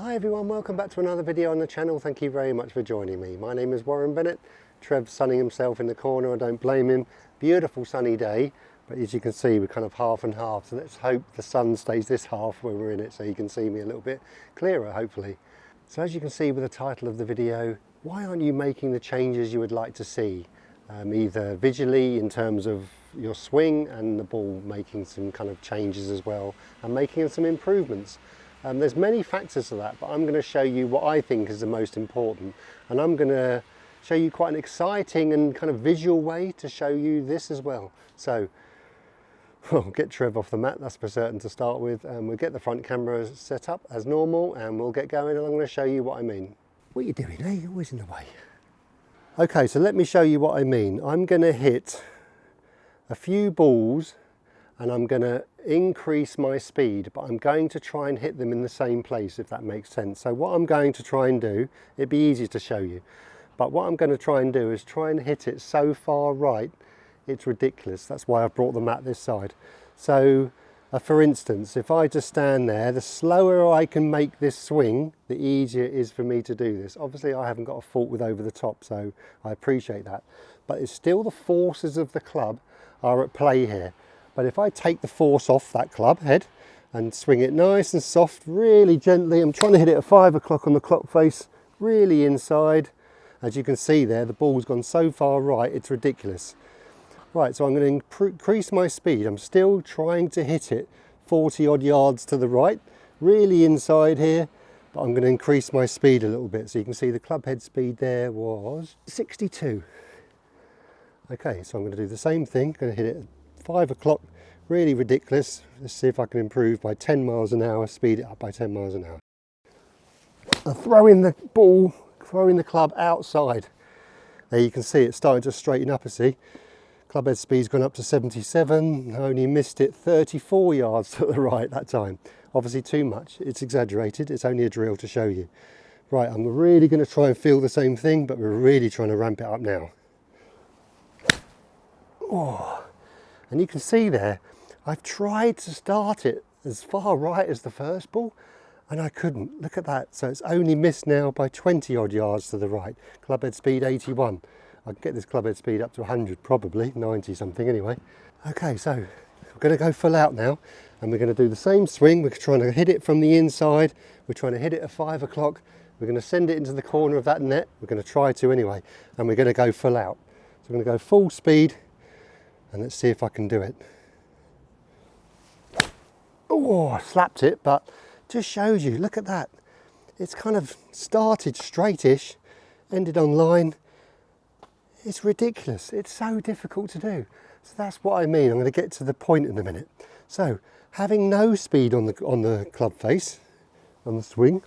Hi everyone, welcome back to another video on the channel. Thank you very much for joining me. My name is Warren Bennett. Trev's sunning himself in the corner, I don't blame him. Beautiful sunny day, but as you can see we're kind of half and half, so let's hope the sun stays this half when we're in it so you can see me a little bit clearer hopefully. So as you can see with the title of the video, why aren't you making the changes you would like to see? Either visually in terms of your swing and the ball making some kind of changes as well and making some improvements. There's many factors to that, but I'm going to show you what I think is the most important, and I'm going to show you quite an exciting and kind of visual way to show you this as well. So we'll get Trev off the mat, that's for certain to start with, and we'll get the front camera set up as normal and we'll get going, and I'm going to show you what I mean. What are you doing, eh? You're always in the way. Okay, so let me show you what I mean. I'm going to hit a few balls and I'm going to increase my speed, but I'm going to try and hit them in the same place, if that makes sense. So what I'm going to try and do, it'd be easy to show you, but what I'm going to try and do is try and hit it so far right, it's ridiculous. That's why I've brought the mat this side. So for instance, if I just stand there, the slower I can make this swing, the easier it is for me to do this. Obviously I haven't got a fault with over the top, so I appreciate that, but it's still the forces of the club are at play here. But if I take the force off that club head and swing it nice and soft, really gently, I'm trying to hit it at 5 o'clock on the clock face, really inside. As you can see there, the ball's gone so far right, it's ridiculous. Right, so I'm going to increase my speed. I'm still trying to hit it 40 odd yards to the right, really inside here, but I'm going to increase my speed a little bit. So you can see the club head speed there was 62. Okay, so I'm going to do the same thing, going to hit it at 5 o'clock, really ridiculous. Let's see if I can improve by 10 miles an hour, speed it up by 10 miles an hour. I'm throwing the ball, throwing the club outside. There you can see it's starting to straighten up, I see. Club head speed's gone up to 77, I only missed it 34 yards to the right that time. Obviously too much, it's exaggerated, it's only a drill to show you. Right, I'm really going to try and feel the same thing, but we're really trying to ramp it up now. Oh. And you can see there, I've tried to start it as far right as the first ball and I couldn't. Look at that. So it's only missed now by 20 odd yards to the right. Clubhead speed 81. I can get this clubhead speed up to 100 probably, 90 something anyway. Okay, so we're going to go full out now and we're going to do the same swing. We're trying to hit it from the inside. We're trying to hit it at 5 o'clock. We're going to send it into the corner of that net. We're going to try to anyway. And we're going to go full out. So we're going to go full speed. And let's see if I can do it. Oh, I slapped it, but just shows you, look at that. It's kind of started straightish, ended on line. It's ridiculous. It's so difficult to do. So that's what I mean. I'm going to get to the point in a minute. So having no speed on the club face, on the swing,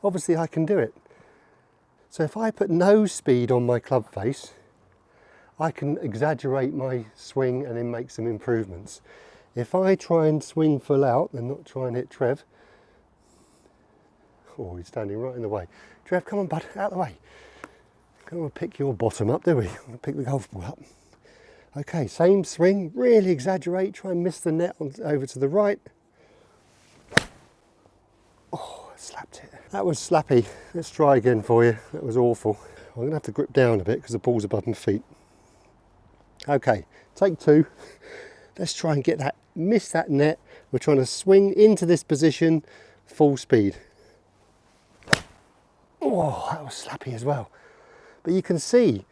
obviously I can do it. So if I put no speed on my club face, I can exaggerate my swing and then make some improvements. If I try and swing full out and not try and hit Trev, oh, he's standing right in the way. Trev, come on bud, out of the way. Don't want to pick your bottom up, do we? I want to pick the golf ball up. Okay, same swing, really exaggerate, try and miss the net over to the right. Oh, I slapped it. That was slappy. Let's try again for you. That was awful. I'm going to have to grip down a bit because the ball's above my feet. Okay, take two. Let's try and get that, miss that net. We're trying to swing into this position, full speed. Oh, that was slappy as well. But you can see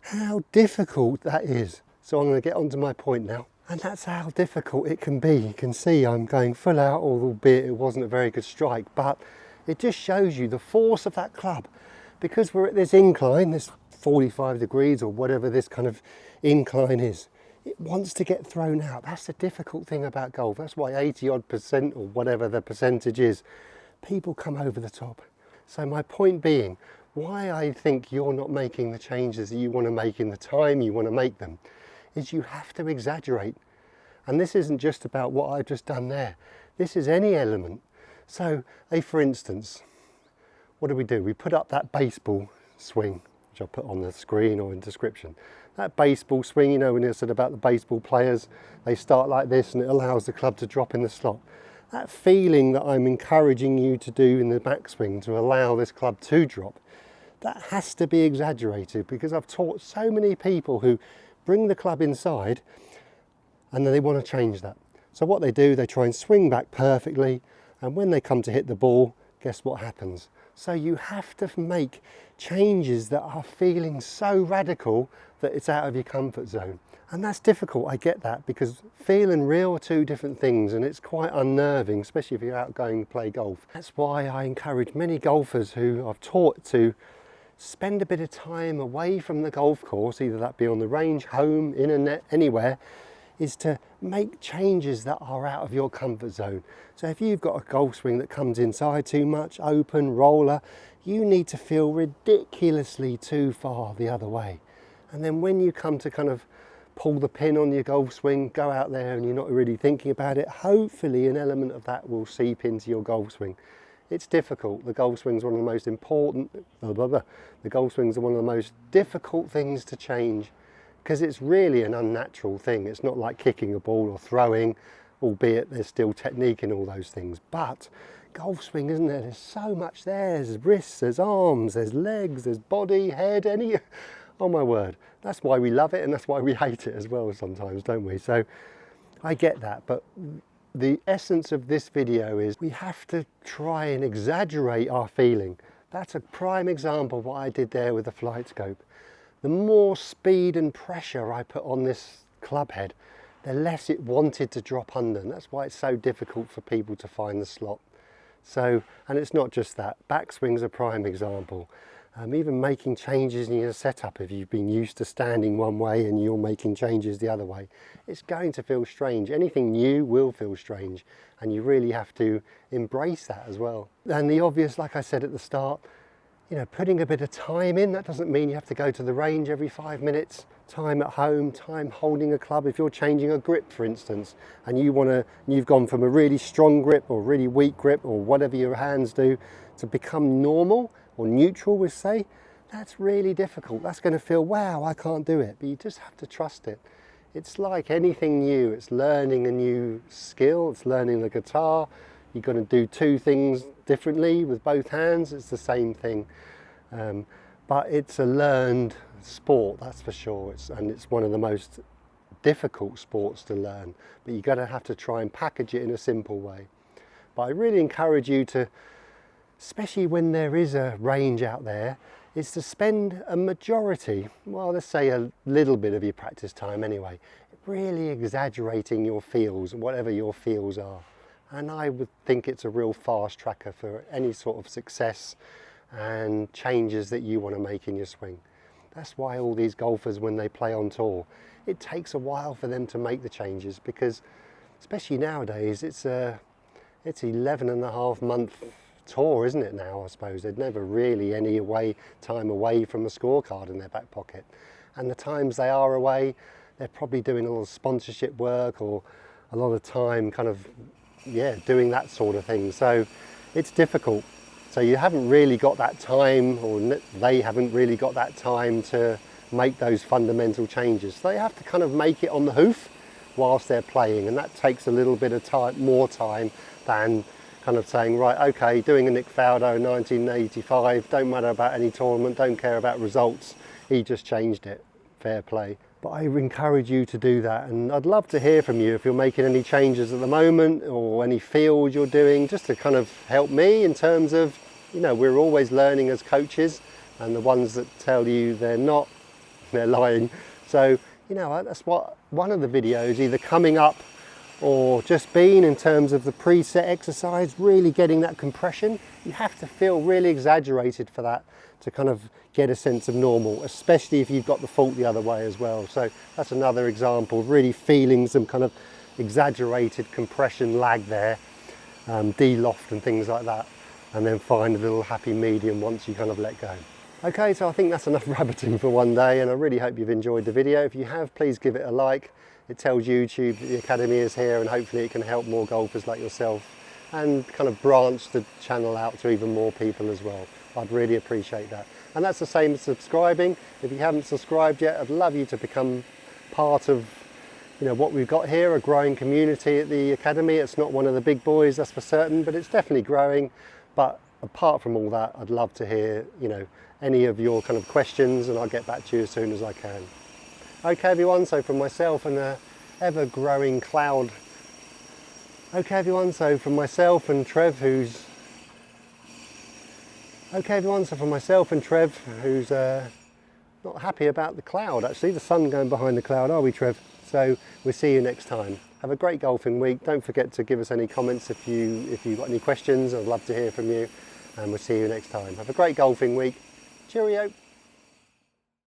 how difficult that is. So I'm going to get onto my point now. And that's how difficult it can be. You can see I'm going full out, albeit it wasn't a very good strike, but it just shows you the force of that club. Because we're at this incline, this 45 degrees or whatever this kind of incline is, it wants to get thrown out. That's the difficult thing about golf. That's why 80 odd percent or whatever the percentage is, people come over the top. So my point being, why I think you're not making the changes that you want to make in the time you want to make them, is you have to exaggerate. And this isn't just about what I've just done there. This is any element. So, for instance, what do? We put up that baseball swing, which I'll put on the screen or in description. That baseball swing, you know, when I said about the baseball players, they start like this and it allows the club to drop in the slot. that feeling that I'm encouraging you to do in the backswing to allow this club to drop, that has to be exaggerated, because I've taught so many people who bring the club inside and then they want to change that. So what they do, they try and swing back perfectly, and when they come to hit the ball, guess what happens? So you have to make changes that are feeling so radical that it's out of your comfort zone. And that's difficult, I get that, because feel and real are two different things, and it's quite unnerving, especially if you're out going to play golf. That's why I encourage many golfers who I've taught to spend a bit of time away from the golf course, either that be on the range, home, in a net, anywhere, is to make changes that are out of your comfort zone. So if you've got a golf swing that comes inside too much, open, roller, you need to feel ridiculously too far the other way. And then when you come to kind of pull the pin on your golf swing, go out there and you're not really thinking about it, hopefully an element of that will seep into your golf swing. It's difficult. The golf swing's one of the most important, the golf swings are one of the most difficult things to change, because it's really an unnatural thing. It's not like kicking a ball or throwing, albeit there's still technique in all those things. But golf swing, isn't there? There's so much there. There's wrists, there's arms, there's legs, there's body, head, oh my word. That's why we love it, and that's why we hate it as well sometimes, don't we? So I get that, but the essence of this video is we have to try and exaggerate our feeling. That's a prime example of what I did there with the flight scope. The more speed and pressure I put on this club head, the less it wanted to drop under, and that's why it's so difficult for people to find the slot. So, and it's not just that, backswing's a prime example. Even making changes in your setup, if you've been used to standing one way and you're making changes the other way, it's going to feel strange. Anything new will feel strange, and you really have to embrace that as well. And the obvious, like I said at the start, you know, putting a bit of time in. That doesn't mean you have to go to the range every 5 minutes. Time at home, time holding a club. If you're changing a grip, for instance, and you've gone from a really strong grip or really weak grip or whatever your hands do to become normal or neutral, we say, that's really difficult. That's going to feel, wow, I can't do it. But you just have to trust it. It's like anything new. It's learning a new skill. It's learning the guitar. You're going to do two things differently with both hands. It's the same thing. But it's a learned sport, that's for sure. And it's one of the most difficult sports to learn. But you're going to have to try and package it in a simple way. But I really encourage you to, especially when there is a range out there, is to spend a majority, well, let's say a little bit of your practice time anyway, really exaggerating your feels, whatever your feels are. And I would think it's a real fast tracker for any sort of success and changes that you want to make in your swing. That's why all these golfers, when they play on tour, it takes a while for them to make the changes, because especially nowadays, it's 11.5-month tour, isn't it now, I suppose. There's never really any time away from a scorecard in their back pocket. And the times they are away, they're probably doing a lot of sponsorship work or a lot of time kind of, doing that sort of thing. So it's difficult. So you haven't really got that time, or they haven't really got that time to make those fundamental changes. So they have to kind of make it on the hoof whilst they're playing, and that takes a little bit of time, more time than kind of saying, right, okay, doing a Nick Faldo 1985, don't matter about any tournament, don't care about results, he just changed it, fair play. But I encourage you to do that, and I'd love to hear from you if you're making any changes at the moment or any field you're doing, just to kind of help me in terms of, you know, we're always learning as coaches, and the ones that tell you they're not, they're lying. So, you know, that's what one of the videos either coming up or just been in terms of the preset exercise, really getting that compression. You have to feel really exaggerated for that to kind of get a sense of normal, especially if you've got the fault the other way as well. So that's another example, really feeling some kind of exaggerated compression lag there, de-loft and things like that, and then find a little happy medium once you kind of let go. Okay, so I think that's enough rabbiting for one day, and I really hope you've enjoyed the video. If you have, please give it a like. It tells YouTube that the Academy is here, and hopefully it can help more golfers like yourself and kind of branch the channel out to even more people as well. I'd really appreciate that. And that's the same as subscribing. If you haven't subscribed yet, I'd love you to become part of you know, what we've got here, a growing community at the academy. It's not one of the big boys, that's for certain, but it's definitely growing. But apart from all that, I'd love to hear, you know, any of your kind of questions, and I'll get back to you as soon as I can. Okay everyone, so from myself and the ever-growing cloud. Okay everyone, so from myself and Trev, who's not happy about the cloud. Actually, the sun going behind the cloud, are we, Trev? So we'll see you next time. Have a great golfing week. Don't forget to give us any comments if you've got any questions. I'd love to hear from you, and we'll see you next time. Have a great golfing week. Cheerio.